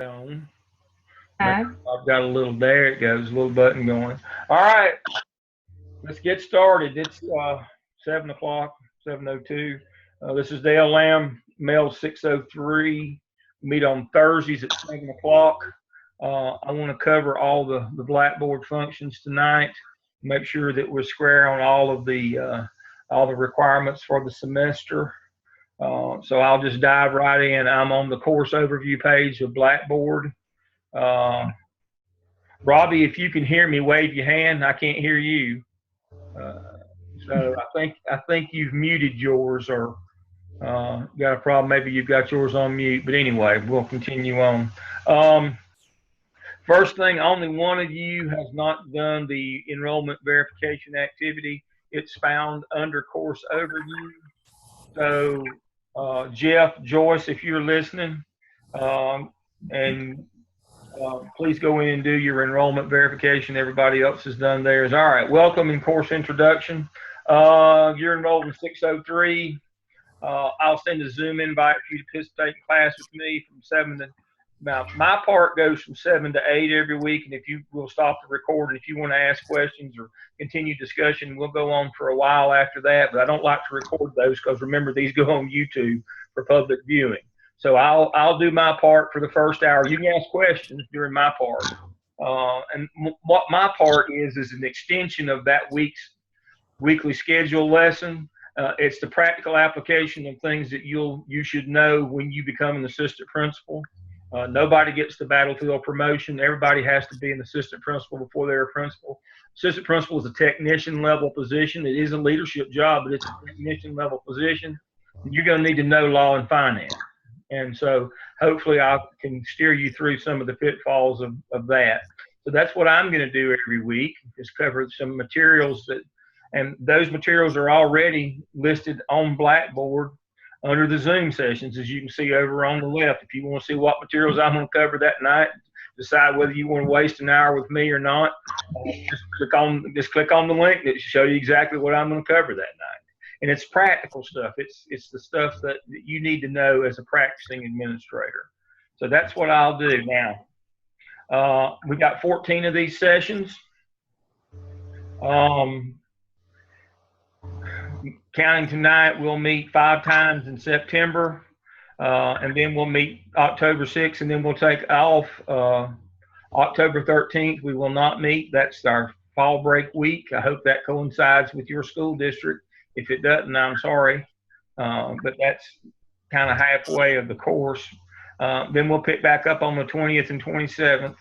it on. Hi. I've got a little, there it goes, a little button going. All right, let's get started. It's 7 o'clock, 7:02. This is Dale Lamb, Mels 603. Meet on Thursdays at 7 o'clock. I want to cover all the Blackboard functions tonight. Make sure that we're square on all the requirements for the semester. So I'll just dive right in. I'm on the course overview page of Blackboard. Uh, Robbie, if you can hear me, wave your hand. I can't hear you. Uh, so I think you've muted yours or got a problem. Maybe you've got yours on mute. But anyway, we'll continue on. Um, First thing, only one of you has not done the enrollment verification activity. It's found under course overview. So Jeff, Joyce, if you're listening, and please go in and do your enrollment verification. Everybody else has done theirs. All right, welcome and course introduction. You're enrolled in 603. I'll send a Zoom invite for you to participate in class with me from 7 to, now my part goes from 7 to 8 every week, and if you will stop the recording, if you want to ask questions or continue discussion, we'll go on for a while after that, but I don't like to record those because remember, these go on YouTube for public viewing. So I'll do my part for the first hour. You can ask questions during my part. And what my part is an extension of that week's weekly schedule lesson. It's the practical application of things that you should know when you become an assistant principal. Nobody gets the battlefield promotion. Everybody has to be an assistant principal before they're a principal. Assistant principal is a technician level position. It is a leadership job, but it's a technician level position. You're going to need to know law and finance. And so hopefully I can steer you through some of the pitfalls of that. So that's what I'm going to do every week, is cover some materials and those materials are already listed on Blackboard under the Zoom sessions, as you can see over on the left. If you want to see what materials I'm going to cover that night, decide whether you want to waste an hour with me or not, just click on the link that show you exactly what I'm going to cover that night. And it's practical stuff. It's the stuff that you need to know as a practicing administrator. So that's what I'll do now. We got 14 of these sessions. Counting tonight, we'll meet 5 times in September, and then we'll meet October 6th, and then we'll take off October 13th. We will not meet. That's our fall break week. I hope that coincides with your school district. If it doesn't, I'm sorry, but that's kind of halfway of the course. Then we'll pick back up on the 20th and 27th,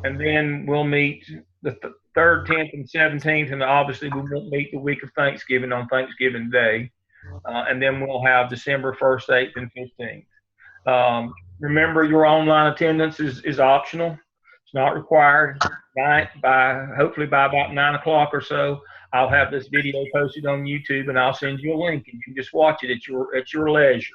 and then we'll meet the 3rd, 10th, and 17th, and obviously we won't meet the week of Thanksgiving on Thanksgiving Day, and then we'll have December 1st, 8th, and 15th. Remember, your online attendance is optional. It's not required. Hopefully by about 9 o'clock or so, I'll have this video posted on YouTube, and I'll send you a link, and you can just watch it at your leisure.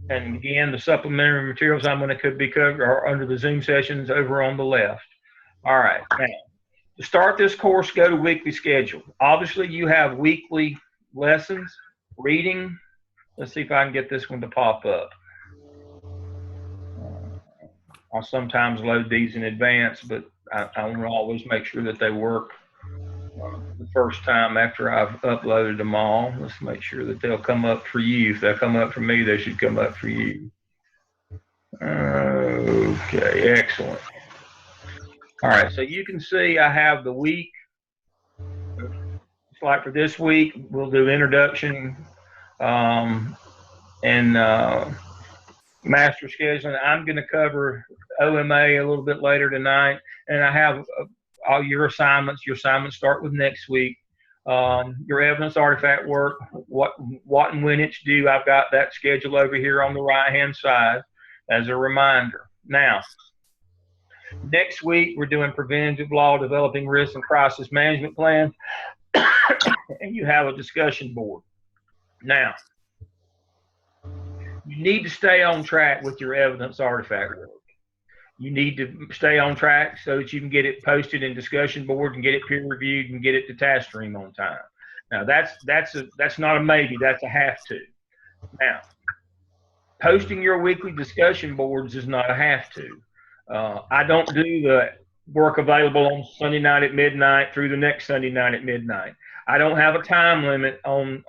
And again, the supplementary materials I'm going to be covered are under the Zoom sessions over on the left. All right. Now, to start this course, go to weekly schedule. Obviously, you have weekly lessons, reading. Let's see if I can get this one to pop up. I'll sometimes load these in advance, but I want to always make sure that they work the first time after I've uploaded them all. Let's make sure that they'll come up for you. If they come up for me, they should come up for you. Okay, excellent. All right, so you can see I have the week. It's like for this week, we'll do introduction and master scheduling. I'm going to cover OMA a little bit later tonight, and I have all your assignments. Your assignments start with next week. Your evidence artifact work, what and when it's due, I've got that schedule over here on the right-hand side as a reminder. Now, next week, we're doing preventative law, developing risk and crisis management plan, and you have a discussion board. Now, you need to stay on track with your evidence artifact work. You need to stay on track so that you can get it posted in discussion board and get it peer reviewed and get it to task stream on time. Now that's not a maybe, that's a have to. Now, posting your weekly discussion boards is not a have to. I don't do the work available on Sunday night at midnight through the next Sunday night at midnight. I don't have a time limit on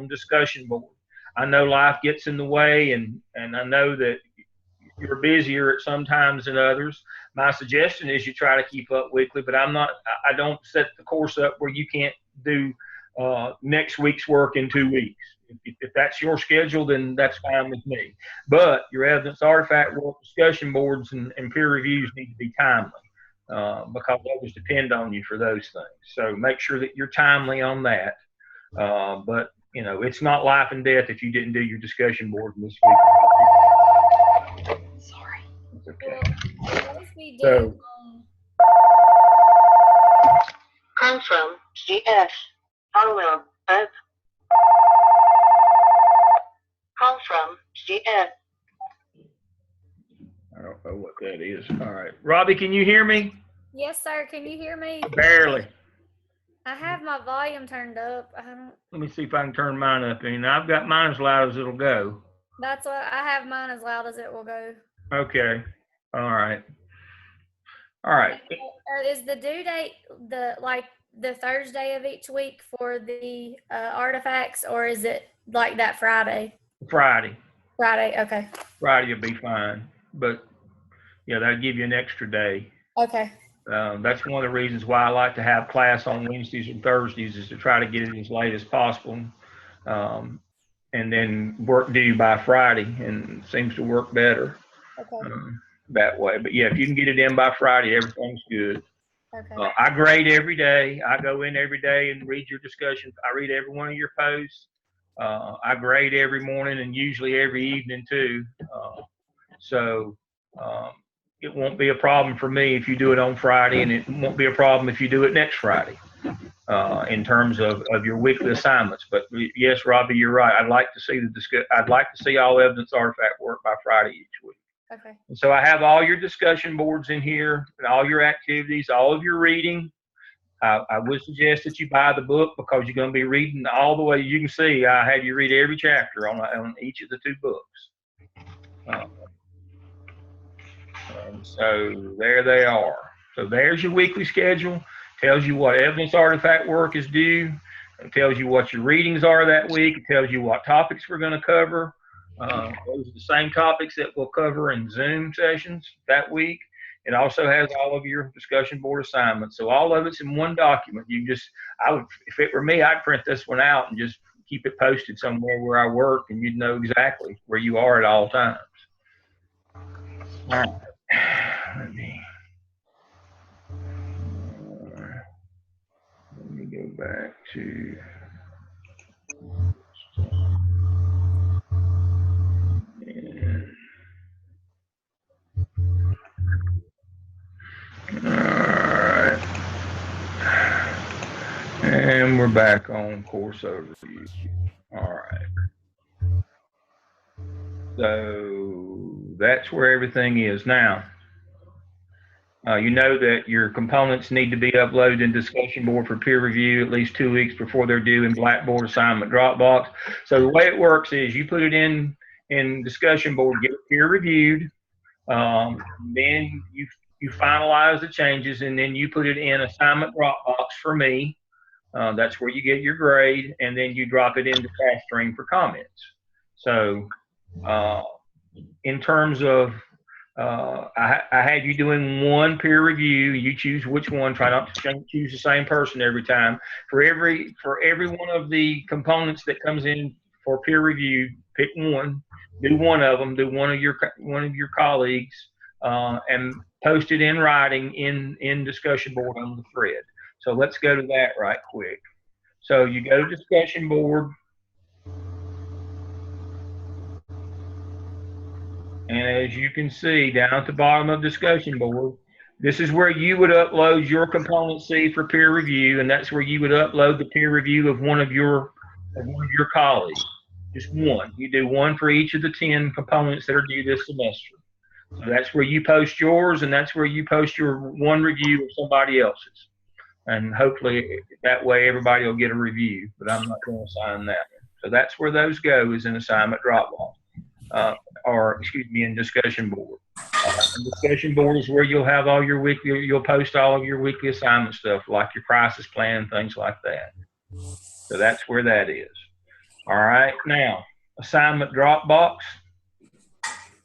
discussion board. I know life gets in the way, and I know that you're busier at some times than others. My suggestion is you try to keep up weekly, but I don't set the course up where you can't do next week's work in 2 weeks. If that's your schedule, then that's fine with me. But your evidence artifact work, discussion boards, and peer reviews need to be timely because others depend on you for those things. So make sure that you're timely on that. But it's not life and death if you didn't do your discussion board this week. Sorry. It's okay. Well, we do, So, Come from GS. Follow up. Call from GS. I don't know what that is. All right. Robbie, can you hear me? yes, sir. Can you hear me? Barely. I have my volume turned up. Let me see if I can turn mine up. And I've got mine as loud as it'll go. That's what I have mine as loud as it will go. Okay. All right. All right. Is the due date the Thursday of each week for the artifacts, or is it like that Friday? Friday. Friday. Okay. Friday will be fine. But yeah, that'll give you an extra day. Okay. That's one of the reasons why I like to have class on Wednesdays and Thursdays is to try to get it as late as possible. And then work due by Friday, and it seems to work better that way. But yeah, if you can get it in by Friday, everything's good. Okay. I grade every day. I go in every day and read your discussions. I read every one of your posts. I grade every morning and usually every evening too. So it won't be a problem for me if you do it on Friday, and it won't be a problem if you do it next Friday in terms of your weekly assignments. But yes, Robbie, you're right. I'd like to see all evidence artifact work by Friday each week. Okay. And so I have all your discussion boards in here and all your activities, all of your reading. I would suggest that you buy the book because you're going to be reading all the way. You can see I had you read every chapter on each of the two books. And so there they are. So there's your weekly schedule. Tells you what evidence artifact work is due. It tells you what your readings are that week. It tells you what topics we're going to cover. Those are the same topics that we'll cover in Zoom sessions that week. It also has all of your discussion board assignments. So all of it's in one document. If it were me, I'd print this one out and just keep it posted somewhere where I work, and you'd know exactly where you are at all times. All right. Let me go back to. All right. And we're back on course overview. All right. So that's where everything is now. You know that your components need to be uploaded in discussion board for peer review at least 2 weeks before they're due in Blackboard assignment Dropbox. So the way it works is you put it in discussion board, get it peer reviewed, then you finalize the changes, and then you put it in assignment Dropbox for me. That's where you get your grade, and then you drop it into ClassStream for comments. So in terms of I had you doing one peer review. You choose which one. Try not to choose the same person every time. For every one of the components that comes in for peer review, pick one. Do one of them. Do one of your colleagues, and post it in writing in discussion board on the thread. So let's go to that right quick. So you go to discussion board. And as you can see down at the bottom of discussion board, this is where you would upload your component C for peer review, and that's where you would upload the peer review of one of your colleagues. Just one. You do one for each of the 10 components that are due this semester. So that's where you post yours, and that's where you post your one review of somebody else's. And hopefully that way everybody will get a review, but I'm not going to assign that. So that's where those go, is in assignment Dropbox. or excuse me, in discussion board. And discussion board is where you'll have all your weekly, you'll post all of your weekly assignment stuff, like your crisis plan, things like that. So that's where that is. All right, now assignment Dropbox.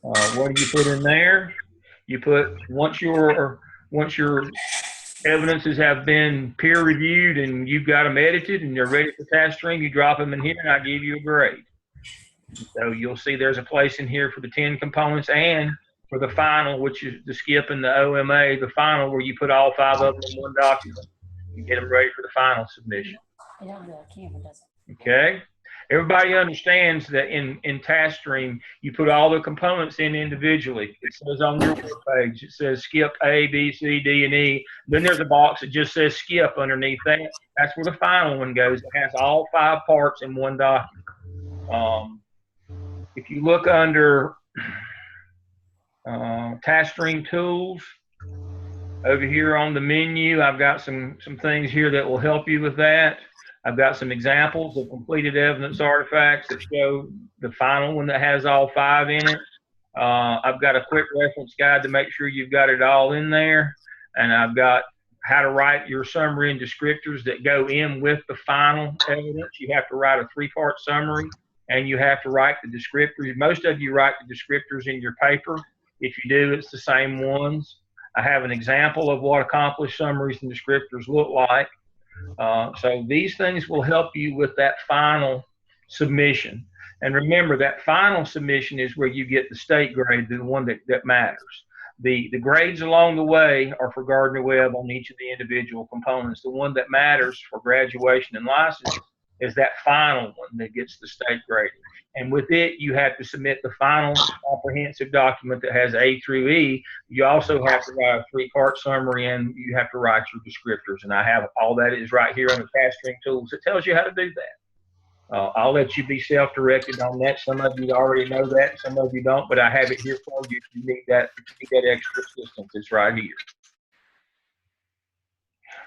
What do you put in there? You put once your evidences have been peer reviewed and you've got them edited and they're ready for task stream, you drop them in here and I give you a grade. So you'll see there's a place in here for the 10 components and for the final, which is the skip and the OMA, the final where you put all 5 of them in one document and get them ready for the final submission. Okay? Everybody understands that in task stream, you put all the components in individually. It says on your web page, it says skip A, B, C, D, and E. Then there's a box that just says skip underneath that. That's where the final one goes. It has all 5 parts in one document. If you look under task stream tools, over here on the menu, I've got some things here that will help you with that. I've got some examples of completed evidence artifacts that show the final one that has all 5 in it. I've got a quick reference guide to make sure you've got it all in there. And I've got how to write your summary and descriptors that go in with the final evidence. You have to write a 3-part summary and you have to write the descriptors. Most of you write the descriptors in your paper. If you do, it's the same ones. I have an example of what accomplished summaries and descriptors look like. So these things will help you with that final submission. And remember, that final submission is where you get the state grade, the one that matters. The grades along the way are for Gardner Webb on each of the individual components. The one that matters for graduation and license is that final one that gets the state grading. And with it, you have to submit the final comprehensive document that has A through E. You also have to write a 3-part summary and you have to write your descriptors. And I have all that is right here on the task stream tools. It tells you how to do that. I'll let you be self-directed on that. Some of you already know that, some of you don't, but I have it here for you if you need that extra assistance. It's right here.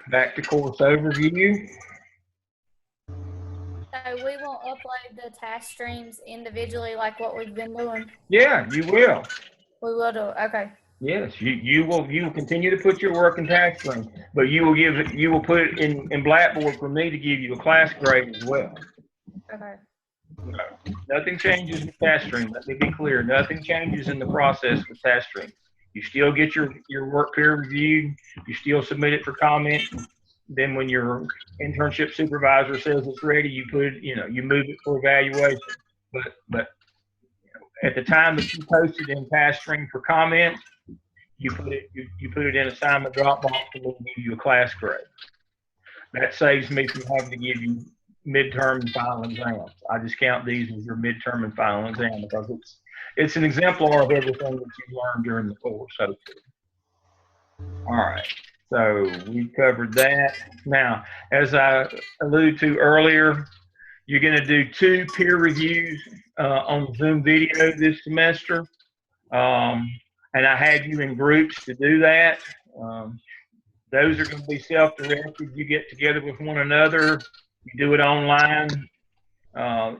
Back to course overview. So we won't upload the task streams individually like what we've been doing? Yeah, you will. We will do it, okay. Yes, you will continue to put your work in task stream, but you will put it in Blackboard for me to give you a class grade as well. Okay. No, nothing changes with task stream. Let me be clear. Nothing changes in the process with task stream. You still get your work peer reviewed. You still submit it for comment. Then when your internship supervisor says it's ready, you put it, you move it for evaluation. But at the time that you post it in task stream for comment, you put it in assignment Dropbox and we'll give you a class grade. That saves me from having to give you midterm and final exams. I just count these as your midterm and final exam because it's an exemplar of everything that you've learned during the course. So, all right. So we covered that. Now, as I alluded to earlier, you're going to do 2 peer reviews on Zoom video this semester. And I had you in groups to do that. Those are going to be self-directed. You get together with one another. You do it online.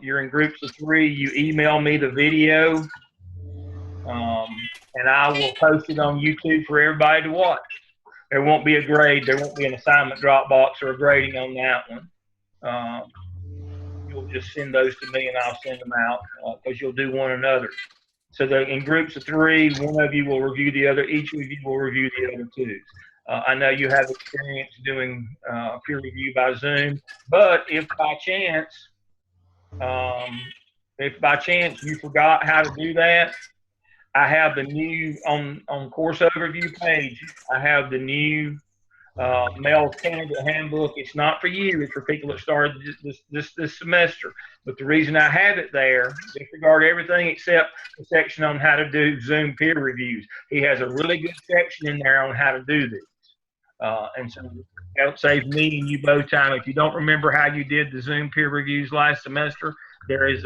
You're in groups of 3. You email me the video. And I will post it on YouTube for everybody to watch. There won't be a grade. There won't be an assignment Dropbox or a grading on that one. You'll just send those to me and I'll send them out because you'll do one another. So that in groups of 3, one of you will review the other. Each of you will review the other 2. I know you have experience doing peer review by Zoom, but if by chance you forgot how to do that, I have the new on course overview page. I have the new Mels candidate handbook. It's not for you. It's for people that started this semester. But the reason I have it there, disregard everything except the section on how to do Zoom peer reviews. He has a really good section in there on how to do this. And so that'll save me and you both time. If you don't remember how you did the Zoom peer reviews last semester, there is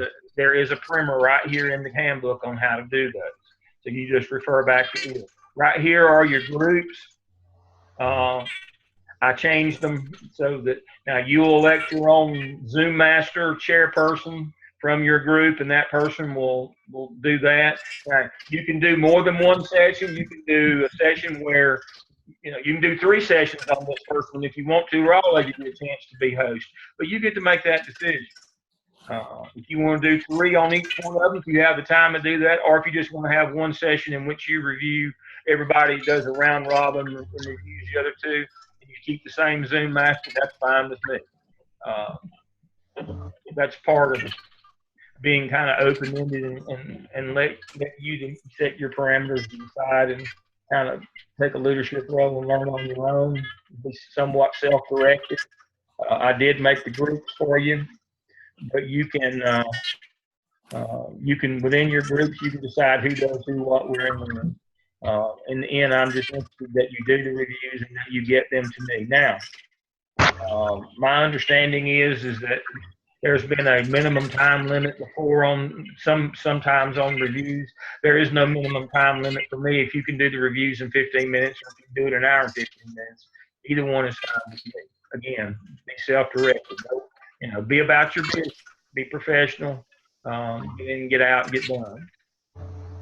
a primer right here in the handbook on how to do those. So you just refer back to it. Right here are your groups. I changed them so that now you will elect your own Zoom master, chairperson, from your group, and that person will do that. You can do more than one session. You can do a session where you can do 3 sessions on this person if you want to, or I'll let you get a chance to be host. But you get to make that decision. If you want to do 3 on each one of them, if you have the time to do that, or if you just want to have one session in which you review, everybody does a round robin and reviews the other 2, and you keep the same Zoom master, that's fine with me. That's part of being kind of open-ended and let you set your parameters and decide and kind of take a leadership role and learn on your own, be somewhat self-directed. I did make the groups for you, but you can within your groups, you can decide who does who, what, where, and when. In the end, I'm just interested that you do the reviews and that you get them to me. Now, my understanding is that there's been a minimum time limit before on sometimes on reviews. There is no minimum time limit for me. If you can do the reviews in 15 minutes or if you can do it in an hour and 15 minutes, either one is fine with me. Again, be self-directed. Be about your business. Be professional. Get in, get out, get done.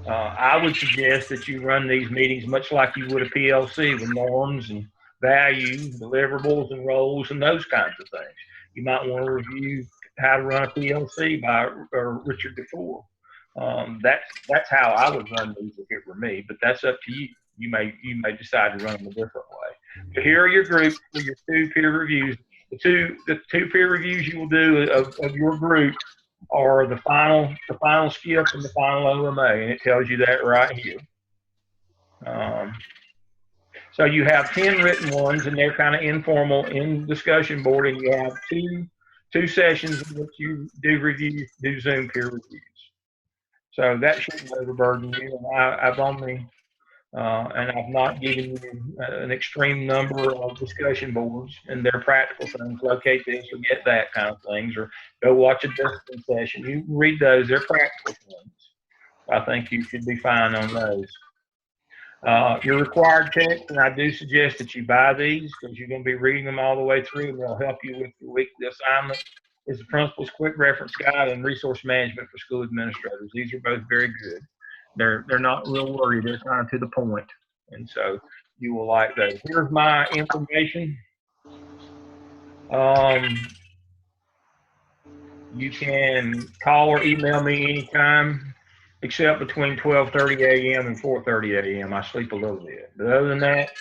I would suggest that you run these meetings much like you would a PLC with norms and values, deliverables and roles and those kinds of things. You might want to review How to Run a PLC by Richard DeFore. That's how I would run these if it were me, but that's up to you. You may decide to run them a different way. But here are your groups for your 2 peer reviews. The two peer reviews you will do of your group are the final skip and the final OMA, and it tells you that right here. So you have 10 written ones, and they're kind of informal in discussion board, and you have two sessions in which you do Zoom peer reviews. So that shouldn't overburden you. And I've only and I've not given you an extreme number of discussion boards, and they're practical things. Locate this or get that kind of things, or go watch a discipline session. You can read those. They're practical things. I think you should be fine on those. Your required text, and I do suggest that you buy these because you're going to be reading them all the way through, and they'll help you with your weekly assignment. Is the Principal's Quick Reference Guide and Resource Management for School Administrators. These are both very good. They're not real wordy. They're kind of to the point, and so you will like those. Here's my information. You can call or email me anytime, except between 12:30 a.m. and 4:30 a.m. I sleep a little bit. But other than that,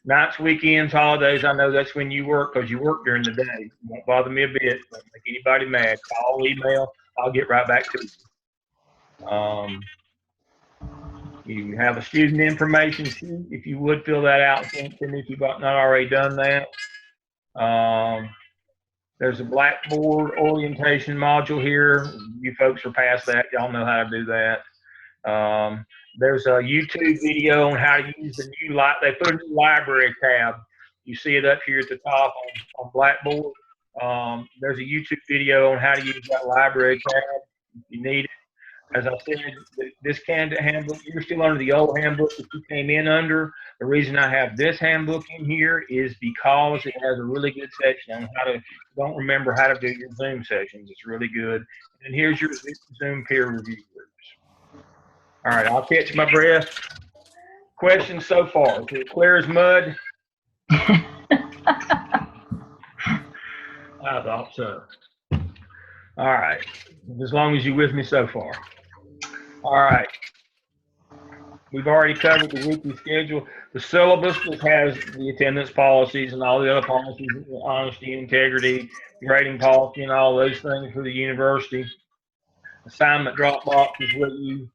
nights, weekends, holidays, I know that's when you work because you work during the day. It won't bother me a bit. Won't make anybody mad. Call, email. I'll get right back to you. You have a student information sheet. If you would fill that out, send it to me if you've not already done that. There's a Blackboard orientation module here. You folks are past that. Y'all know how to do that. There's a YouTube video on how to use the new they put a new library tab. You see it up here at the top on Blackboard. There's a YouTube video on how to use that library tab if you need it. As I said, this candidate handbook, you're still under the old handbook that you came in under. The reason I have this handbook in here is because it has a really good section on how to, don't remember how to do your Zoom sessions. It's really good. And here's your Zoom peer review groups. All right, I'll catch my breath. Questions so far? Is it clear as mud? I thought so. All right, as long as you're with me so far. All right. We've already covered the weekly schedule. The syllabus has the attendance policies and all the other policies, honesty, integrity, grading policy, and all those things for the university. Assignment Dropbox is where you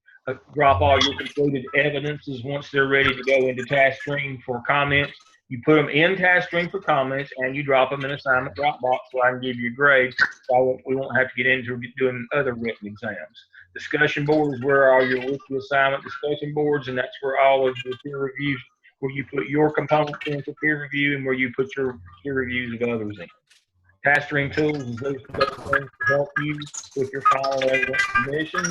drop all your completed evidences once they're ready to go into TaskStream for comments. You put them in TaskStream for comments, and you drop them in Assignment Dropbox so I can give you a grade. So we won't have to get into doing other written exams. Discussion board is where all your weekly assignment discussion boards, and that's where all of your peer reviews, where you put your components in for peer review and where you put your peer reviews of others in. TaskStream tools is those things to help you with your final evidence submission.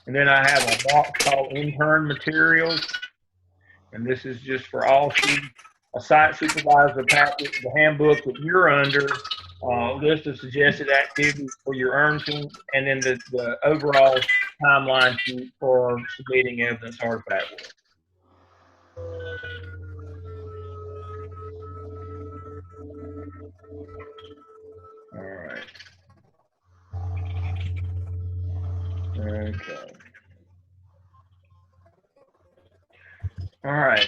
And then I have a box called intern materials, and this is just for all students. A site supervisor packet, the handbook that you're under list of suggested activities for your earn sheet, and then the overall timeline sheet for submitting evidence artifact work. All right. Okay. All right.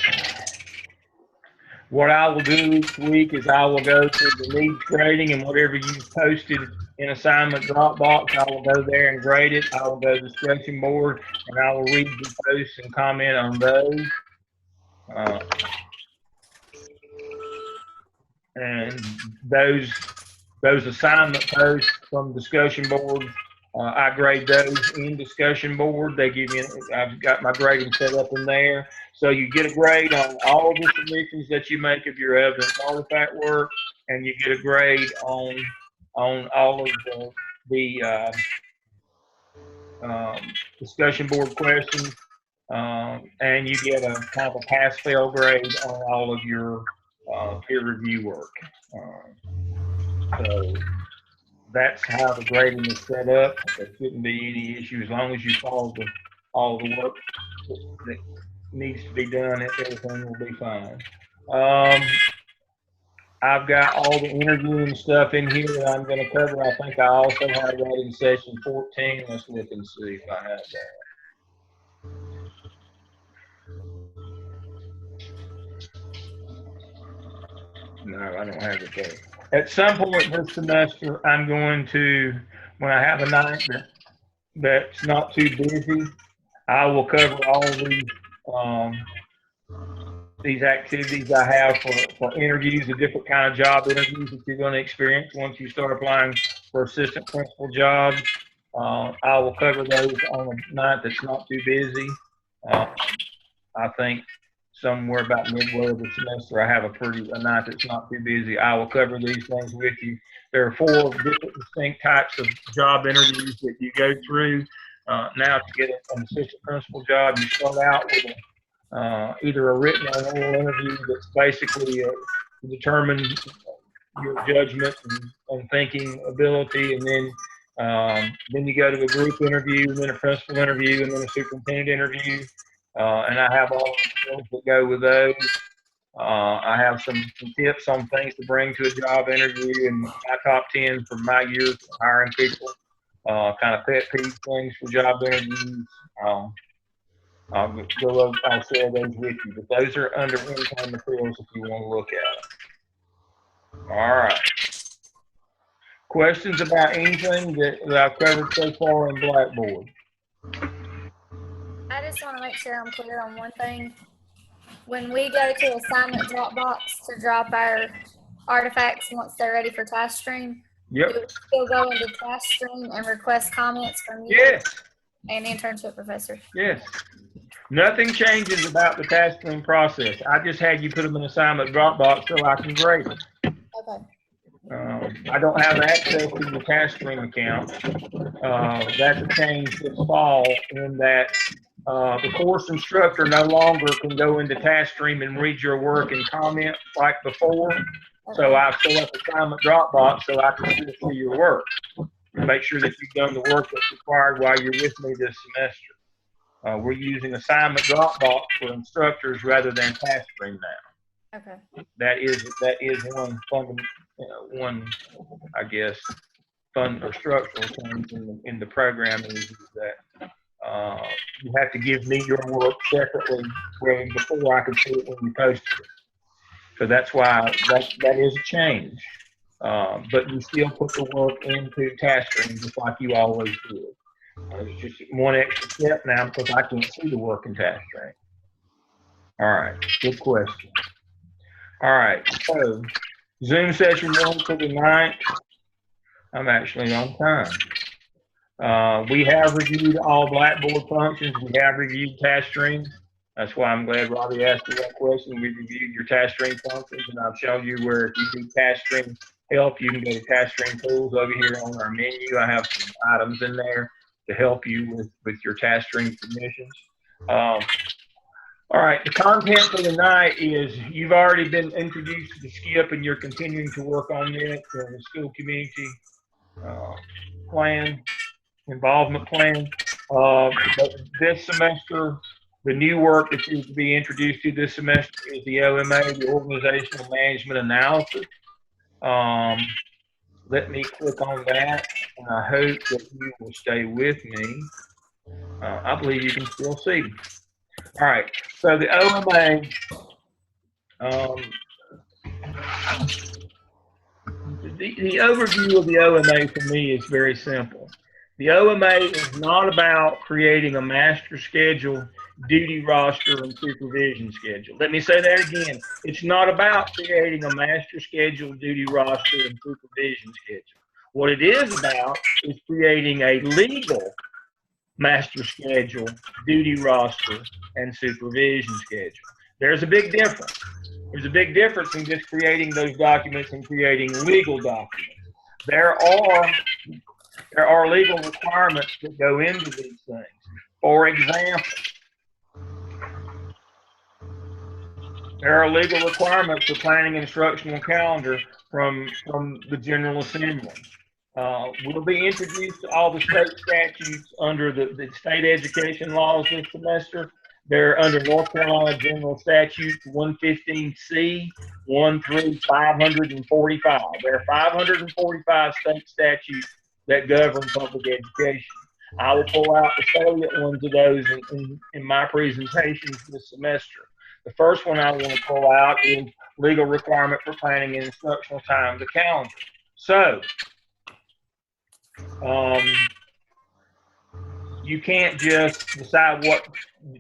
What I will do each week is I will go to the needs grading, and whatever you posted in assignment Dropbox, I will go there and grade it. I will go to the discussion board, and I will read the posts and comment on those. And those assignment posts from discussion board, I grade those in discussion board. They give me, I've got my grading set up in there. So you get a grade on all the submissions that you make of your evidence artifact work, and you get a grade on all of the discussion board questions, and you get a kind of a pass-fail grade on all of your peer review work. So that's how the grading is set up. There shouldn't be any issue as long as you follow all the work that needs to be done. Everything will be fine. I've got all the interviewing stuff in here that I'm going to cover. I think I also have that in session 14. Let's look and see if I have that. No, I don't have it there. At some point this semester, I'm going to, when I have a night that's not too busy, I will cover all these activities I have for interviews, the different kind of job interviews that you're going to experience once you start applying for assistant principal jobs. I will cover those on a night that's not too busy. I think somewhere about midway of the semester, I have a night that's not too busy. I will cover these things with you. There are 4 different distinct types of job interviews that you go through. Now, to get an assistant principal job, you start out with either a written or an oral interview that's basically to determine your judgment and thinking ability, and then you go to a group interview, and then a principal interview, and then a superintendent interview. And I have all the skills that go with those. I have some tips on things to bring to a job interview, and my top 10 from my years hiring people, kind of pet peeve things for job interviews. I'll share those with you, but those are under income materials if you want to look at them. All right. Questions about anything that I've covered so far in Blackboard? I just want to make sure I'm clear on one thing. When we go to assignment Dropbox to drop our artifacts once they're ready for task stream, Yep. do we still go into task stream and request comments from you? Yes. And internship professor? Yes. Nothing changes about the task stream process. I just had you put them in assignment Dropbox so I can grade them. Okay. I don't have access to your task stream account. That's a change this fall in that the course instructor no longer can go into task stream and read your work and comment like before. So I've set up assignment Dropbox so I can see your work and make sure that you've done the work that's required while you're with me this semester. We're using assignment Dropbox for instructors rather than task stream now. Okay. That is one fundamental, one, I guess, fund or structural change in the programming is that you have to give me your work separately before I can see it when you post it. So that's why that is a change. But you still put the work into task stream just like you always did. It's just one extra step now because I can't see the work in task stream. All right, good question. All right, so Zoom session 1 for the 9th. I'm actually on time. We have reviewed all Blackboard functions. We have reviewed task streams. That's why I'm glad Robbie asked you that question. We reviewed your task stream functions, and I've shown you where if you need task stream help, you can go to task stream tools over here on our menu. I have some items in there to help you with your task stream submissions. All right, the content for the night is you've already been introduced to the SKIP and you're continuing to work on it, the school community plan, involvement plan. But this semester, the new work that you to be introduced to this semester is the OMA, the Organizational Management Analysis. Let me click on that, and I hope that you will stay with me. I believe you can still see. All right, so the OMA, the overview of the OMA for me is very simple. The OMA is not about creating a master schedule, duty roster, and supervision schedule. Let me say that again. It's not about creating a master schedule, duty roster, and supervision schedule. What it is about is creating a legal master schedule, duty roster, and supervision schedule. There's a big difference. There's a big difference in just creating those documents and creating legal documents. There are legal requirements that go into these things. For example, there are legal requirements for planning instructional calendar from the General Assembly. We'll be introduced to all the state statutes under the state education laws this semester. They're under North Carolina General Statute 115C 1 through 545. There are 545 state statutes that govern public education. I will pull out the salient ones of those in my presentations this semester. The first one I want to pull out is legal requirement for planning and instructional time, the calendar. So, you can't just decide what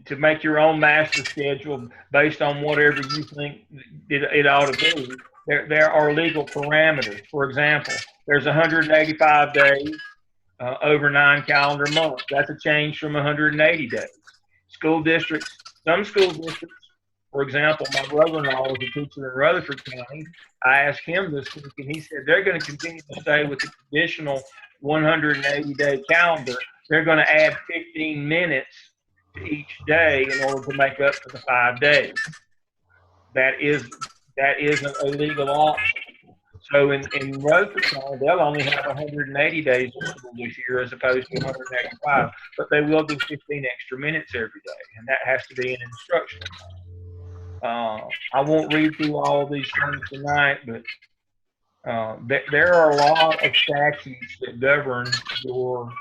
to make your own master schedule based on whatever you think it ought to be. There are legal parameters. For example, there's 185 days over 9 calendar months. That's a change from 180 days. School districts, some school districts, for example, my brother-in-law was a teacher in Rutherford County. I asked him this week, and he said they're going to continue to stay with the traditional 180-day calendar. They're going to add 15 minutes to each day in order to make up for the 5 days. That isn't a legal option. So in Rutherford County, they'll only have 180 days of school this year as opposed to 185, but they will do 15 extra minutes every day, and that has to be an instructional time. I won't read through all of these things tonight, but there are a lot of statutes that govern your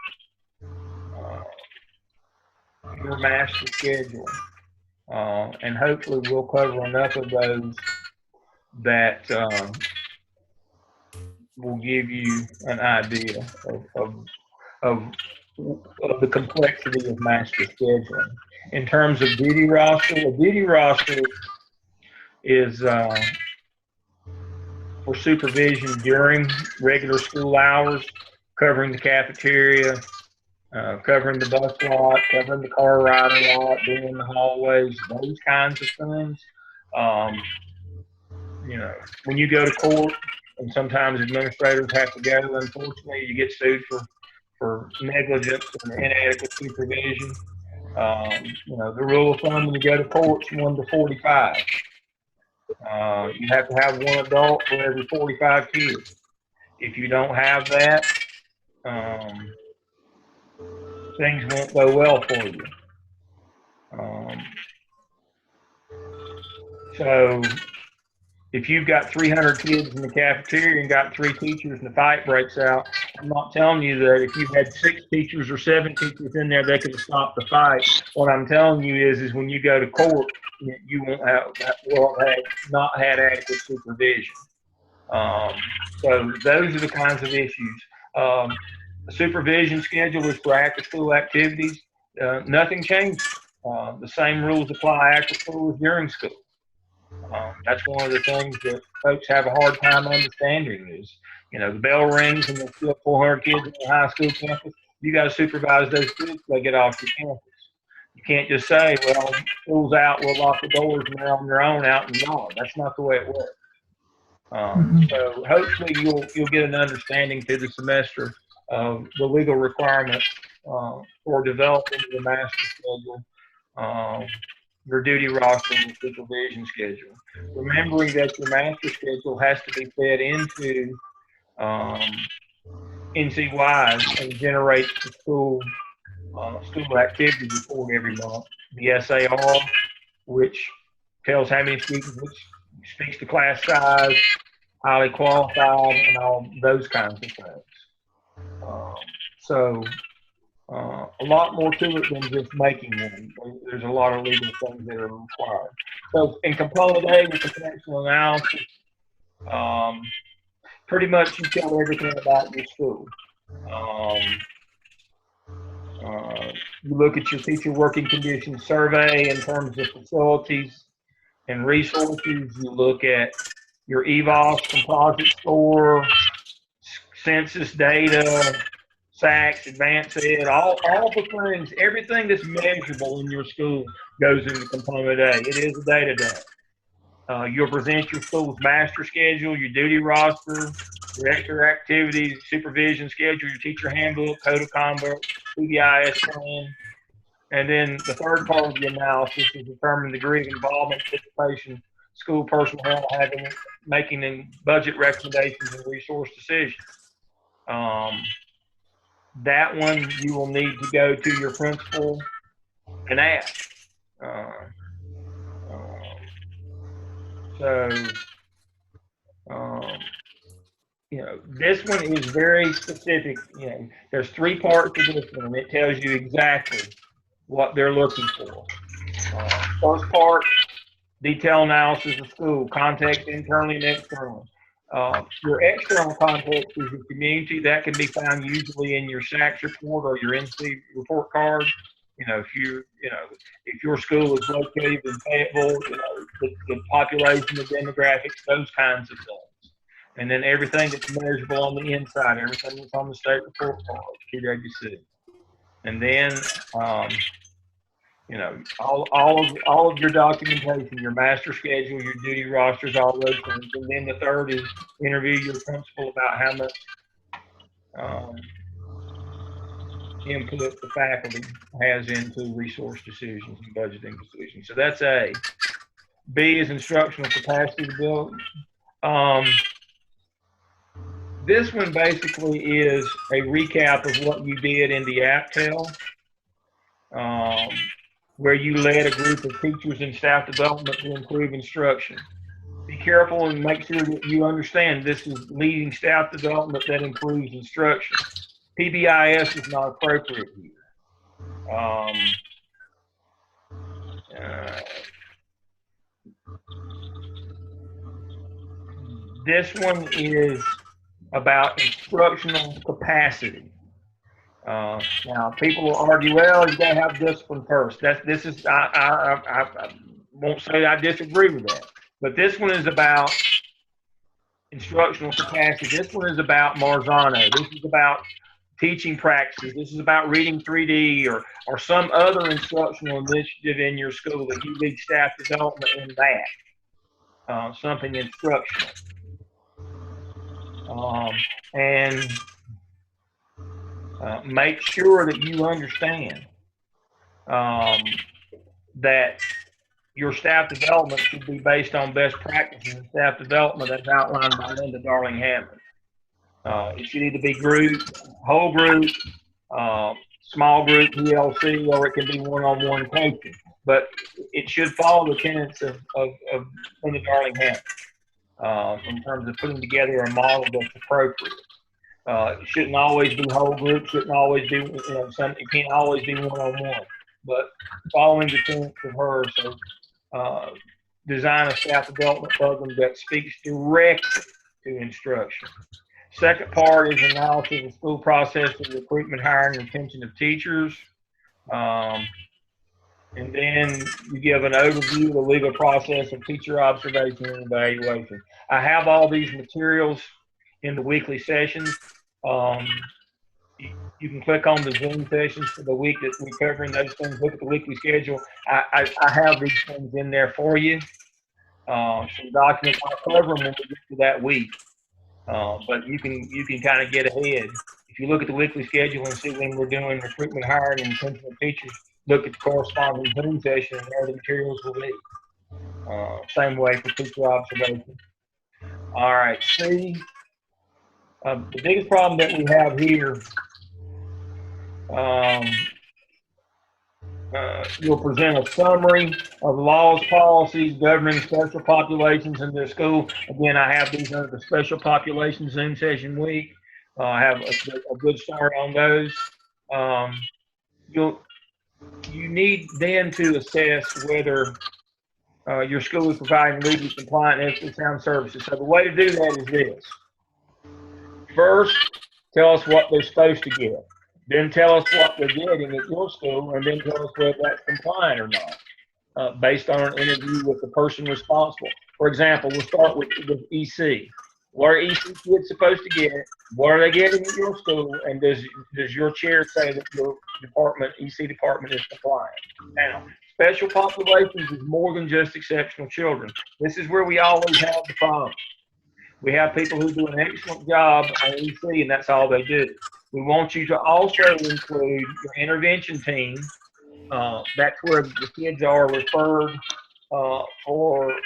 master schedule, and hopefully we'll cover enough of those that will give you an idea of the complexity of master scheduling. In terms of duty roster, a duty roster is for supervision during regular school hours, covering the cafeteria, covering the bus lot, covering the car rider lot, being in the hallways, those kinds of things. When you go to court, and sometimes administrators have to go, unfortunately, you get sued for negligence and inadequate supervision. The rule of thumb when you go to court is 1 to 45. You have to have one adult for every 45 kids. If you don't have that, things won't go well for you. So if you've got 300 kids in the cafeteria and got 3 teachers and the fight breaks out, I'm not telling you that if you had 6 teachers or 7 teachers in there, they could have stopped the fight. What I'm telling you is when you go to court, you won't have not had adequate supervision. So those are the kinds of issues. The supervision schedule is for after school activities. Nothing changes. The same rules apply after school as during school. That's one of the things that folks have a hard time understanding is, the bell rings and there's still 400 kids on the high school campus. You got to supervise those kids till they get off your campus. You can't just say, well, school's out, we'll lock the doors and they're on their own out in the yard. That's not the way it works. So hopefully you'll get an understanding through the semester of the legal requirements for developing the master schedule, your duty roster and your supervision schedule. Remembering that your master schedule has to be fed into NCWise and generates the school activity report every month. The SAR, which tells how many students, which speaks to class size, highly qualified, and all those kinds of things. So a lot more to it than just making one. There's a lot of legal things that are required. So in component A with the functional analysis, pretty much you tell everything about your school. You look at your teacher working conditions survey in terms of facilities and resources. You look at your EVOS composite score, census data, SACS, advanced ed, all the things, everything that's measurable in your school goes into component A. It is a data day. You'll present your school's master schedule, your duty roster, your extra activities, supervision schedule, your teacher handbook, code of conduct, PBIS plan. And then the third part of the analysis is determine the degree of involvement, participation, school personnel making budget recommendations and resource decisions. That one you will need to go to your principal and ask. This one is very specific. There's 3 parts to this one, and it tells you exactly what they're looking for. First part, detailed analysis of school, context internally and externally. Your external context is your community. That can be found usually in your SACS report or your NC report card. If your school is located in Fayetteville, the population, the demographics, those kinds of things. And then everything that's measurable on the inside, everything that's on the state report card, PWC. And then, all of your documentation, your master schedule, your duty rosters, all those things. And then the third is interview your principal about how much input the faculty has into resource decisions and budgeting decisions. So that's A. B is instructional capacity building. This one basically is a recap of what you did in the APTEL, where you led a group of teachers in staff development to improve instruction. Be careful and make sure that you understand this is leading staff development that improves instruction. PBIS is not appropriate here. This one is about instructional capacity. Now, people will argue, well, you got to have discipline first. I won't say I disagree with that. But this one is about instructional capacity. This one is about Marzano. This is about teaching practices. This is about reading 3D or some other instructional initiative in your school that you lead staff development in that. Something instructional. And make sure that you understand that your staff development should be based on best practices and staff development as outlined by Linda Darling-Hammond. It should either be group, whole group, small group, PLC, or it can be one-on-one coaching. But it should follow the tenets of Linda Darling-Hammond in terms of putting together a model that's appropriate. It shouldn't always be whole group, shouldn't always be, it can't always be one-on-one. But following the tenets of her, so design a staff development program that speaks directly to instruction. Second part is analysis of school process and recruitment, hiring, and retention of teachers. And then you give an overview of the legal process of teacher observation and evaluation. I have all these materials in the weekly sessions. You can click on the Zoom sessions for the week that we're covering those things. Look at the weekly schedule. I have these things in there for you. Some documents I'll cover them when we get to that week. But you can kind of get ahead. If you look at the weekly schedule and see when we're doing recruitment, hiring, and retention of teachers, look at the corresponding Zoom session and there the materials will be. Same way for teacher observation. All right, C. The biggest problem that we have here, you'll present a summary of laws, policies governing special populations in their school. Again, I have these under the special population Zoom session week. I have a good start on those. You need then to assess whether your school is providing legally compliant and ethically sound services. So the way to do that is this. First, tell us what they're supposed to get. Then tell us what they're getting at your school, and then tell us whether that's compliant or not, based on an interview with the person responsible. For example, we'll start with EC. What are EC kids supposed to get? What are they getting at your school? And does your chair say that your department, EC department, is compliant? Now, special populations is more than just exceptional children. This is where we always have the problem. We have people who do an excellent job on EC, and that's all they do. We want you to also include your intervention team. That's where the kids are referred for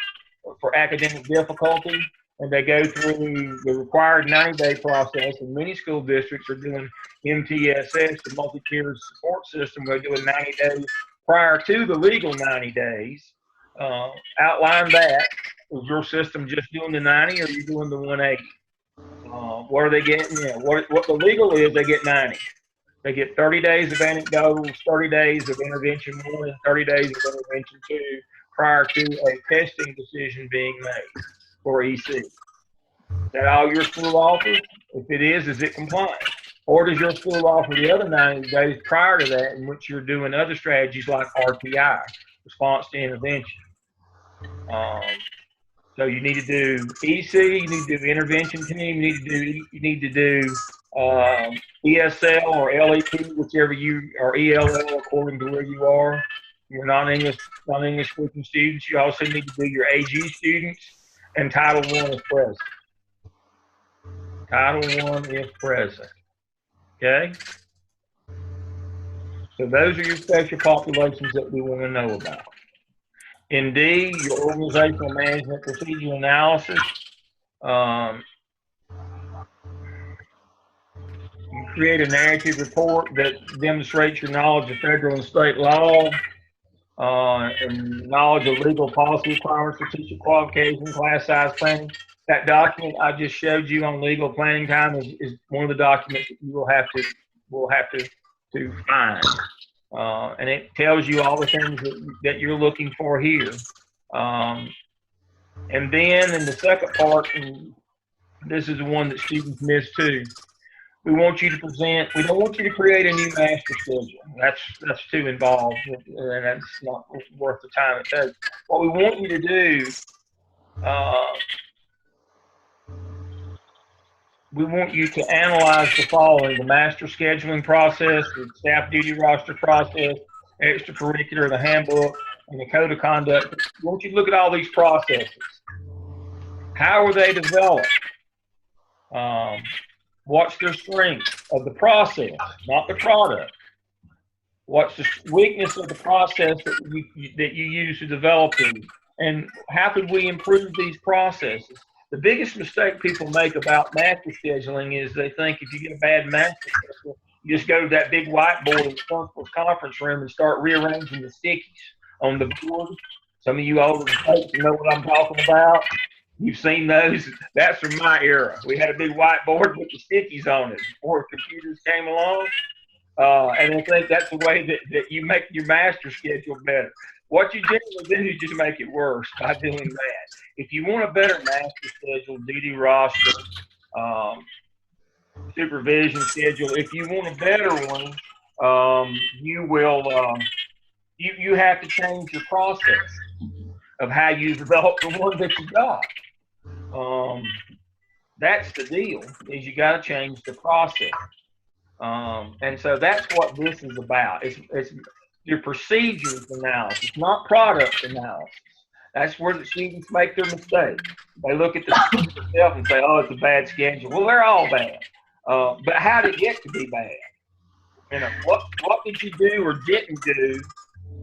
academic difficulty, and they go through the required 90-day process. And many school districts are doing MTSS, the multi-tiered support system. They're doing 90 days prior to the legal 90 days. Outline that. Is your system just doing the 90 or are you doing the 180? What are they getting? Yeah, what the legal is, they get 90. They get 30 days of anecdotals, 30 days of intervention 1, and 30 days of intervention 2 prior to a testing decision being made for EC. Is that all your school offers? If it is it compliant? Or does your school offer the other 90 days prior to that in which you're doing other strategies like RTI, response to intervention? So you need to do EC, you need to do intervention team, you need to do ESL or LEP, whichever you or ELL according to where you are. You're non-English speaking students. You also need to do your AG students and Title I if present. Title I if present. Okay. So those are your special populations that we want to know about. In D, your organizational management procedure analysis. You create a narrative report that demonstrates your knowledge of federal and state law and knowledge of legal policy requirements for teacher qualification, class size planning. That document I just showed you on legal planning time is one of the documents that you will have to find. And it tells you all the things that you're looking for here. And then in the second part, and this is the one that students miss too, we want you to present, we don't want you to create a new master schedule. That's too involved, and that's not worth the time it takes. What we want you to do, we want you to analyze the following: the master scheduling process, the staff duty roster process, extracurricular, the handbook, and the code of conduct. We want you to look at all these processes. How are they developed? What's their strength of the process, not the product? What's the weakness of the process that you use to develop these? And how could we improve these processes? The biggest mistake people make about master scheduling is they think if you get a bad master schedule, you just go to that big whiteboard in the principal's conference room and start rearranging the stickies on the board. Some of you older folks know what I'm talking about. You've seen those. That's from my era. We had a big whiteboard with the stickies on it before computers came along. And I think that's the way that you make your master schedule better. What you generally do is just make it worse by doing that. If you want a better master schedule, duty roster, supervision schedule, if you want a better one, you will, you have to change your process of how you develop the one that you got. That's the deal, is you got to change the process. And so that's what this is about. It's your procedures analysis, not product analysis. That's where the students make their mistakes. They look at the schedule itself and say, oh, it's a bad schedule. Well, they're all bad. But how did it get to be bad? What did you do or didn't do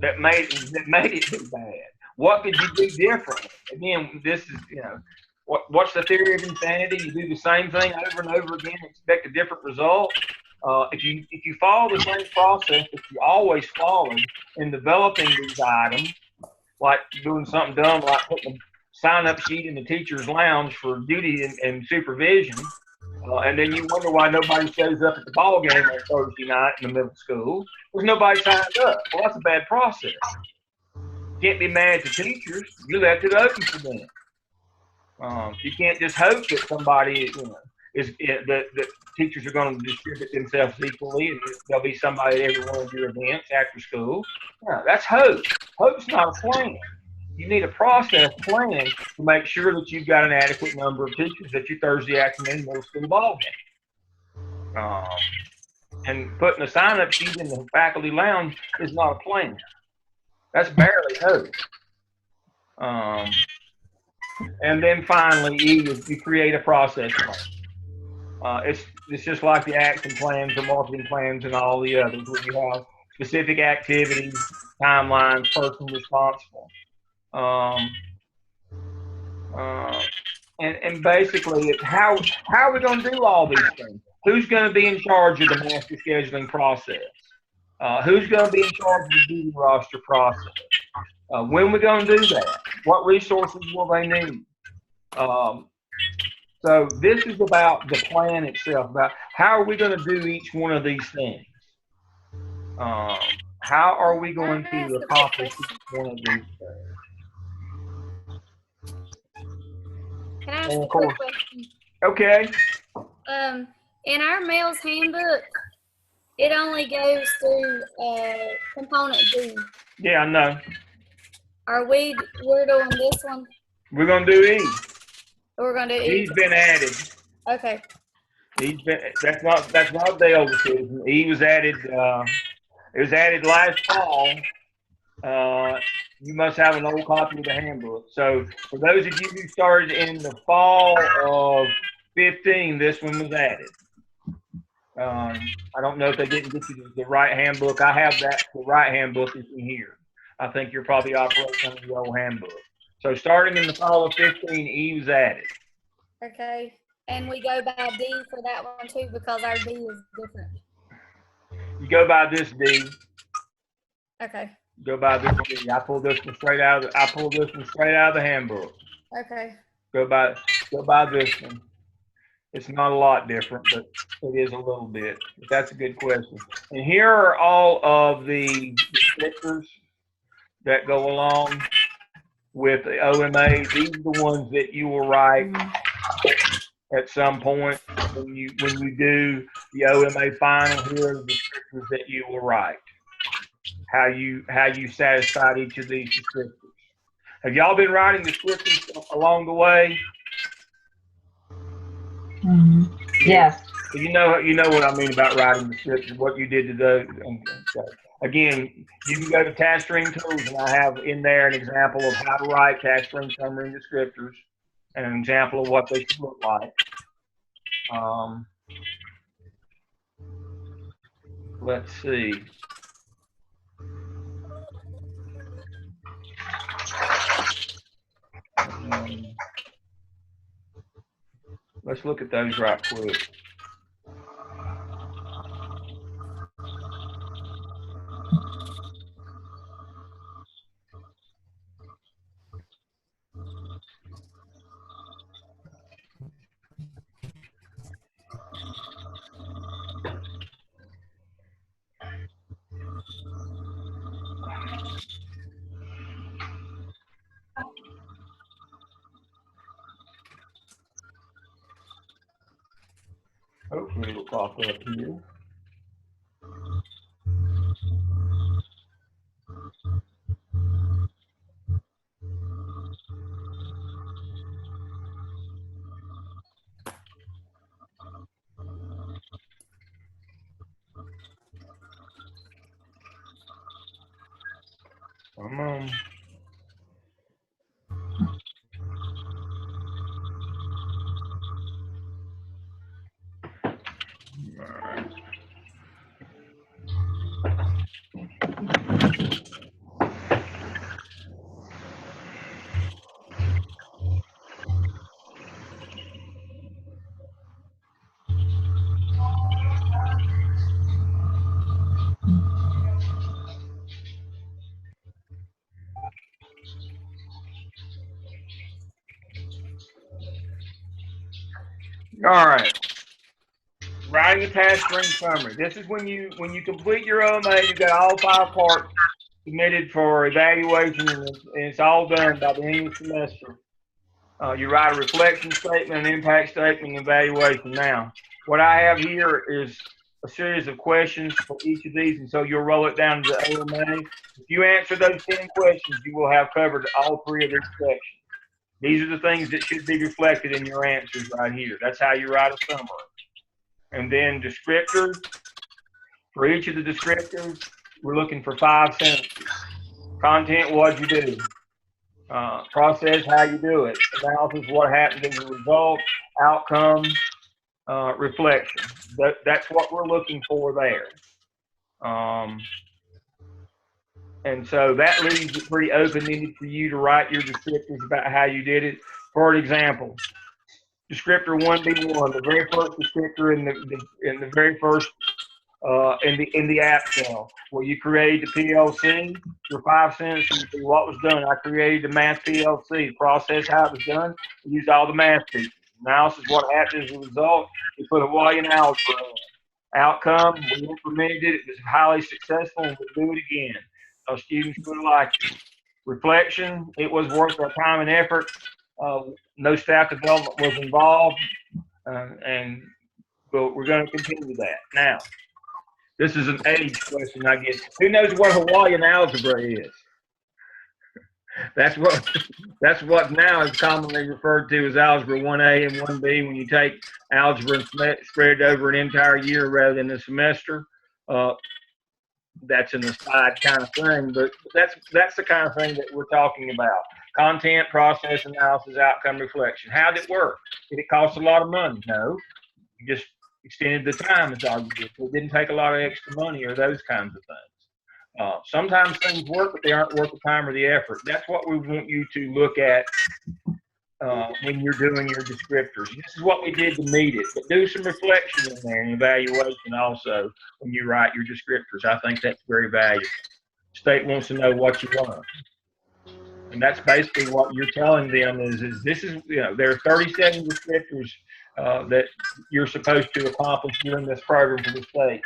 that made it too bad? What could you do differently? Again, this is what's the theory of insanity? You do the same thing over and over again, and expect a different result. If you follow the same process that you always followed in developing these items, like doing something dumb like putting a sign-up sheet in the teacher's lounge for duty and supervision, and then you wonder why nobody shows up at the ball game on Thursday night in the middle school because nobody signed up. Well, that's a bad process. You can't be mad at the teachers. You left it open for them. You can't just hope that somebody, that teachers are going to distribute themselves equally and there'll be somebody at every one of your events after school. No, that's hope. Hope's not a plan. You need a process plan to make sure that you've got an adequate number of teachers at your Thursday afternoon middle school ball game. And putting a sign-up sheet in the faculty lounge is not a plan. That's barely hope. And then finally, E is you create a process plan. It's just like the action plans or marketing plans and all the others, where you have specific activities, timelines, person responsible. And basically, it's how are we going to do all these things? Who's going to be in charge of the master scheduling process? Who's going to be in charge of the duty roster process? When are we going to do that? What resources will they need? So this is about the plan itself, about how are we going to do each one of these things? How are we going to accomplish each one of these things? Can I ask a quick question? Okay. In our Mels handbook, it only goes through component D. Yeah, I know. We're doing this one? We're going to do E. We're going to do E. E's been added. Okay. That's not Dale's decision. E was added. It was added last fall. You must have an old copy of the handbook. So for those of you who started in the fall of 15, this one was added. I don't know if they didn't get you the right handbook. I have the right handbook is in here. I think you're probably operating under the old handbook. So starting in the fall of 15, E was added. Okay. And we go by D for that one too because our D is different. You go by this D. Okay. Go by this D. I pulled this one straight out of the handbook. Okay. Go by this one. It's not a lot different, but it is a little bit. But that's a good question. And here are all of the descriptors that go along with the OMA. These are the ones that you will write at some point when you do the OMA final. Here are the descriptors that you will write. How you satisfied each of these descriptors. Have y'all been writing descriptors along the way? Mm-hmm. Yes. So you know what I mean about writing descriptors, what you did to those. Okay. Again, you can go to task string tools, and I have in there an example of how to write task string summary descriptors and an example of what they should look like. Let's see. Let's look at those right quick. Hopefully it'll pop up here. Come on. All right. Writing a task string summary. This is when you complete your OMA, you got all 5 parts submitted for evaluation, and it's all done by the end of the semester. You write a reflection statement, an impact statement, and evaluation. Now, what I have here is a series of questions for each of these, and so you'll roll it down to the OMA. If you answer those 10 questions, you will have covered all 3 of these sections. These are the things that should be reflected in your answers right here. That's how you write a summary. And then descriptors. For each of the descriptors, we're looking for 5 sentences. Content, what'd you do? Process, how you do it. Analysis, what happened as a result. Outcome, reflection. That's what we're looking for there. And so that leaves it pretty open-ended for you to write your descriptors about how you did it. For example, descriptor 1B1, the very first descriptor in the very first in the app cell, where you create the PLC. Your 5 sentences would be what was done. I created the math PLC. Process, how it was done. We used all the math features. Analysis, what happened as a result. We put a Hawaiian algebra in. Outcome, we implemented it. It was highly successful, and we'll do it again. Our students would like it. Reflection, it was worth our time and effort. No staff development was involved, and we're going to continue that. Now, this is an age question, I guess. Who knows what Hawaiian algebra is? That's what now is commonly referred to as algebra 1A and 1B. When you take algebra and spread it over an entire year rather than a semester, that's an aside kind of thing. But that's the kind of thing that we're talking about. Content, process, analysis, outcome, reflection. How did it work? Did it cost a lot of money? No. You just extended the time is all you did. So it didn't take a lot of extra money or those kinds of things. Sometimes things work, but they aren't worth the time or the effort. That's what we want you to look at when you're doing your descriptors. This is what we did to meet it, but do some reflection in there and evaluation also when you write your descriptors. I think that's very valuable. State wants to know what you learned. And that's basically what you're telling them is this is, there are 37 descriptors that you're supposed to accomplish during this program for the state.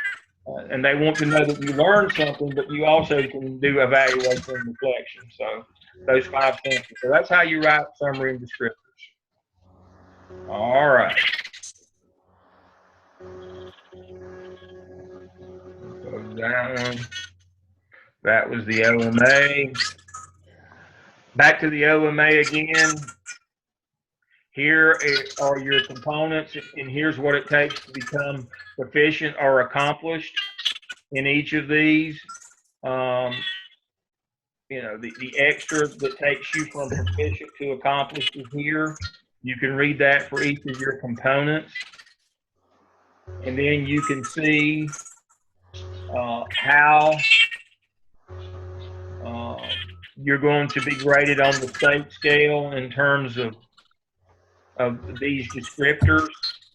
And they want to know that you learned something, but you also can do evaluation and reflection. So those 5 sentences. So that's how you write summary and descriptors. All right. Go down. That was the OMA. Back to the OMA again. Here are your components, and here's what it takes to become proficient or accomplished in each of these. The extra that takes you from proficient to accomplished is here. You can read that for each of your components. And then you can see how you're going to be graded on the state scale in terms of these descriptors,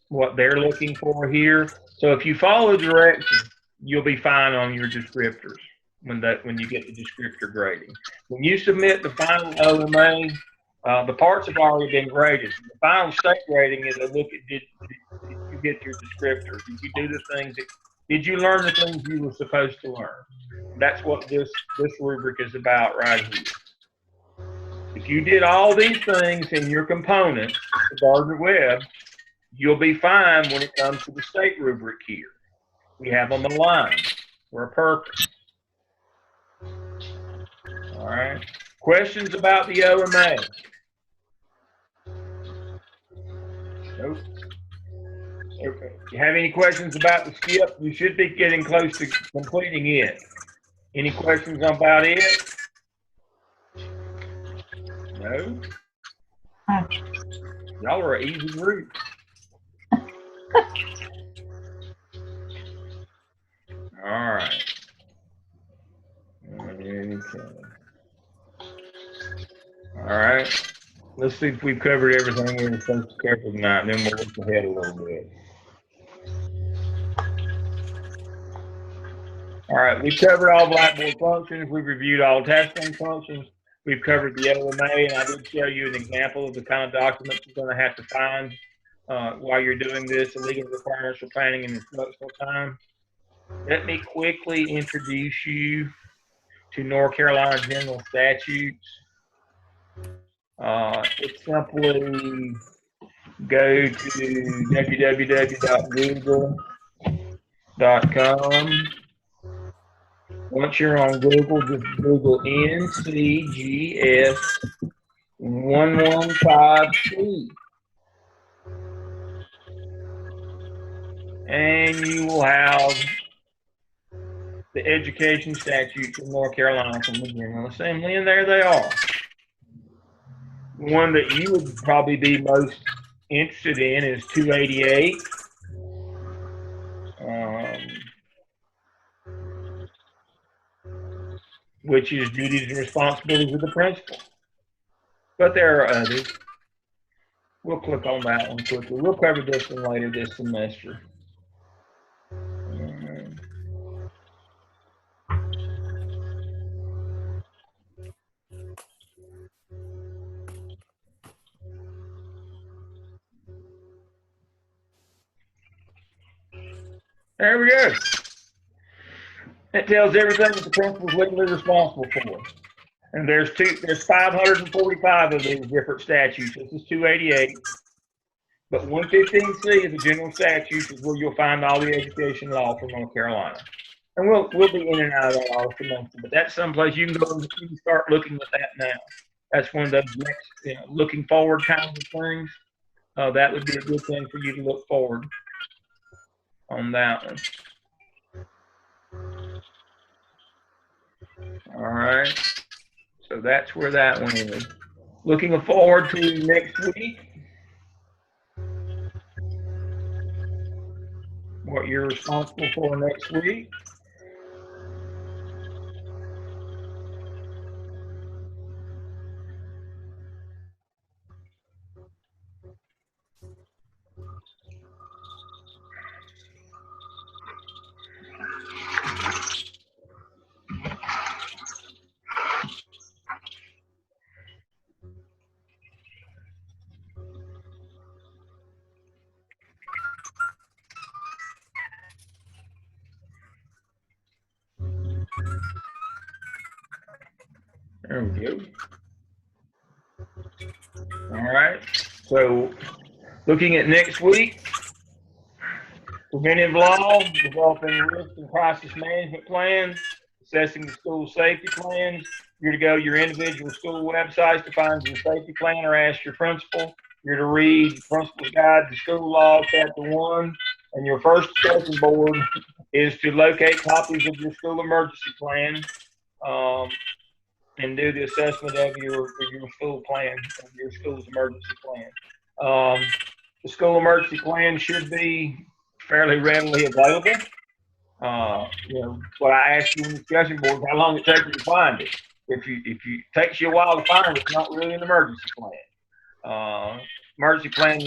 what they're looking for here. So if you follow directions, you'll be fine on your descriptors when you get the descriptor grading. When you submit the final OMA, the parts have already been graded. The final state grading is a look at did you get your descriptors? Did you do the things did you learn the things you were supposed to learn? That's what this rubric is about right here. If you did all these things in your components, the Gardner Webb, you'll be fine when it comes to the state rubric here. We have them aligned for a purpose. All right. Questions about the OMA? Nope. Okay. If you have any questions about the skip, you should be getting close to completing it. Any questions about it? No? Y'all are an easy group. All right. Okay. All right. Let's see if we've covered everything we were supposed to cover tonight, and then we'll look ahead a little bit. All right, we've covered all Blackboard functions. We've reviewed all testing functions. We've covered the OMA, and I did show you an example of the kind of documents you're going to have to find while you're doing this, the legal requirements for planning and instructional time. Let me quickly introduce you to North Carolina General Statutes. It's simply go to www.google.com. Once you're on Google, just Google NCGS 115C. And you will have the education statutes in North Carolina from the General Assembly, and there they are. One that you would probably be most interested in is 288, which is duties and responsibilities of the principal. But there are others. We'll click on that one quickly. We'll cover this one later this semester. There we go. It tells everything that the principal is legally responsible for. And there's 545 of these different statutes. This is 288. But 115C of the general statutes is where you'll find all the education law from North Carolina. And we'll be in and out of that all semester. But that's someplace you can go and you can start looking at that now. That's one of those next, looking forward kinds of things. That would be a good thing for you to look forward on that one. All right. So that's where that one is. Looking forward to next week. What you're responsible for next week. There we go. All right. So looking at next week, preventive law, developing risk and crisis management plans, assessing the school safety plans. You're to go to your individual school websites to find your safety plan or ask your principal. You're to read Principal's Guide to School Law, Chapter 1. And your first discussion board is to locate copies of your school emergency plan and do the assessment of your school plan, of your school's emergency plan. The school emergency plan should be fairly readily available. What I asked you in the discussion board, how long it takes you to find it. If it takes you a while to find it, it's not really an emergency plan. Emergency plan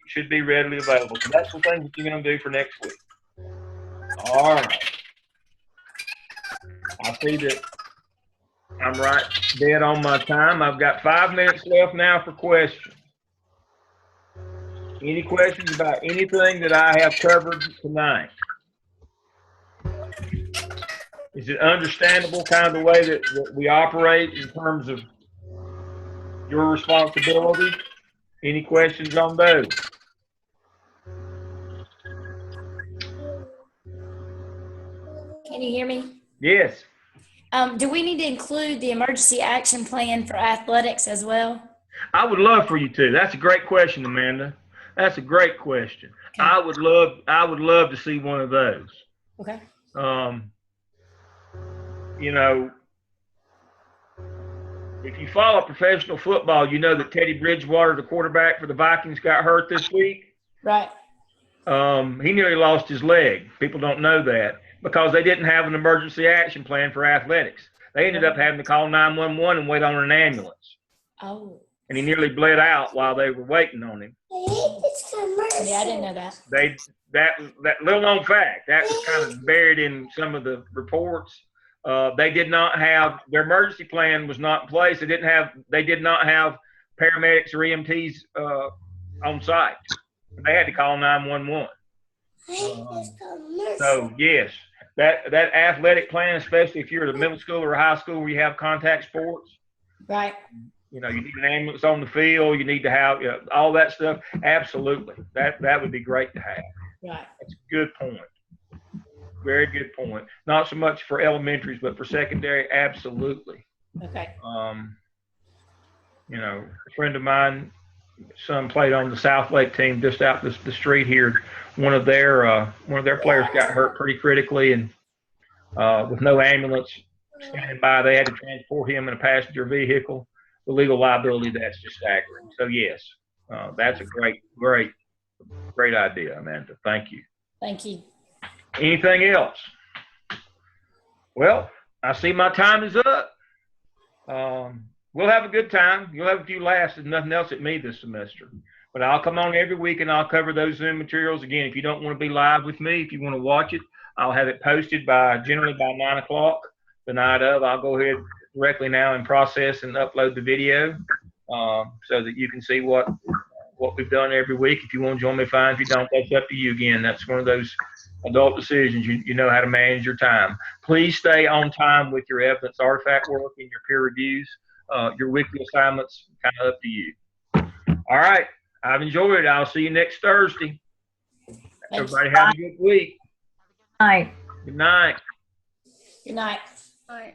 should be readily available. So that's the thing that you're going to do for next week. All right. I see that I'm right dead on my time. I've got 5 minutes left now for questions. Any questions about anything that I have covered tonight? Is it understandable kind of the way that we operate in terms of your responsibility? Any questions on those? Can you hear me? Yes. Do we need to include the emergency action plan for athletics as well? I would love for you to. That's a great question, Amanda. That's a great question. Okay. I would love to see one of those. Okay. If you follow professional football, you know that Teddy Bridgewater, the quarterback for the Vikings, got hurt this week. Right. He nearly lost his leg. People don't know that because they didn't have an emergency action plan for athletics. They ended up having to call 911 and wait on an ambulance. Oh. And he nearly bled out while they were waiting on him. Yeah, I didn't know that. That little known fact that was kind of buried in some of the reports. They did not have their emergency plan was not in place. They did not have paramedics or EMTs on site. They had to call 911. So yes, that athletic plan, especially if you're at a middle school or a high school where you have contact sports, Right. you know, you need an ambulance on the field. You need to have all that stuff. Absolutely, that would be great to have. Right. That's a good point. Very good point. Not so much for elementaries, but for secondary, absolutely. Okay. You know, a friend of mine, son played on the South Lake team just out the street here. One of their players got hurt pretty critically, and with no ambulance standing by, they had to transport him in a passenger vehicle. The legal liability, that's just staggering. So yes, that's a great idea, Amanda. Thank you. Thank you. Anything else? Well, I see my time is up. We'll have a good time. You'll have a few laughs. There's nothing else at me this semester. But I'll come on every week and I'll cover those Zoom materials. Again, if you don't want to be live with me, if you want to watch it, I'll have it posted generally by 9 o'clock the night of. I'll go ahead directly now and process and upload the video so that you can see what we've done every week. If you want to join me, fine. If you don't, that's up to you. Again, that's one of those adult decisions. You know how to manage your time. Please stay on time with your evidence artifact work and your peer reviews. Your weekly assignments, kind of up to you. All right. I've enjoyed it. I'll see you next Thursday. Everybody have a good week. Night. Good night. Good night. All right.